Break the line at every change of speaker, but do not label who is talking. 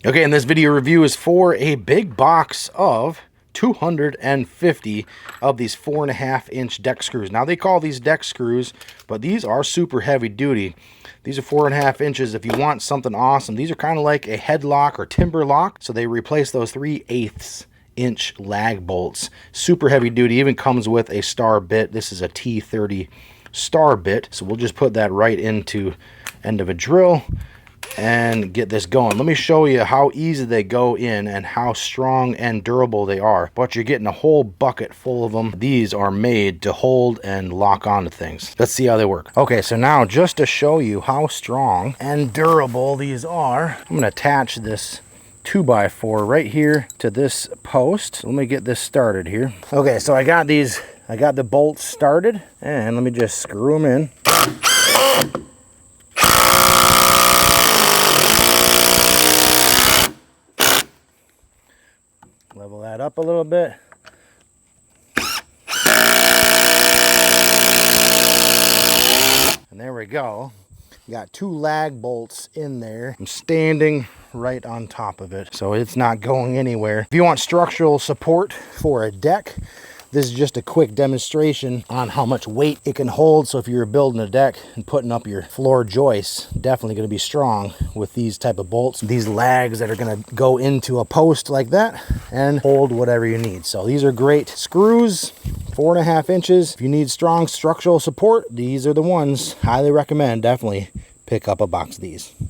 Okay, and this video review is for a big box of 250 of these 4.5-inch deck screws. Now they call these deck screws, but these are super heavy duty. These are 4.5 inches. If you want something awesome, these are kind of like a headlock or Timberlock, so they replace those 3/8 inch lag bolts. Super heavy duty. Even comes with a star bit. This is a T30 star bit, so we'll just put that right into end of a drill and get this going. Let me show you how easy they go in and how strong and durable they are. But you're getting a whole bucket full of them. These are made to hold and lock onto things. Let's see how they work. Okay, so now just to show you how strong and durable these are, I'm going to attach this 2x4 right here to this post. Let me get this started here. Okay, so I got the bolts started, and let me just screw them in. Level that up a little bit. And there we go. Got 2 lag bolts in there. I'm standing right on top of it, so it's not going anywhere. If you want structural support for a deck, this is just a quick demonstration on how much weight it can hold. So if you're building a deck and putting up your floor joists, definitely going to be strong with these type of bolts. These lags that are going to go into a post like that and hold whatever you need. So these are great screws, 4.5 inches. If you need strong structural support, these are the ones. Highly recommend. Definitely pick up a box of these.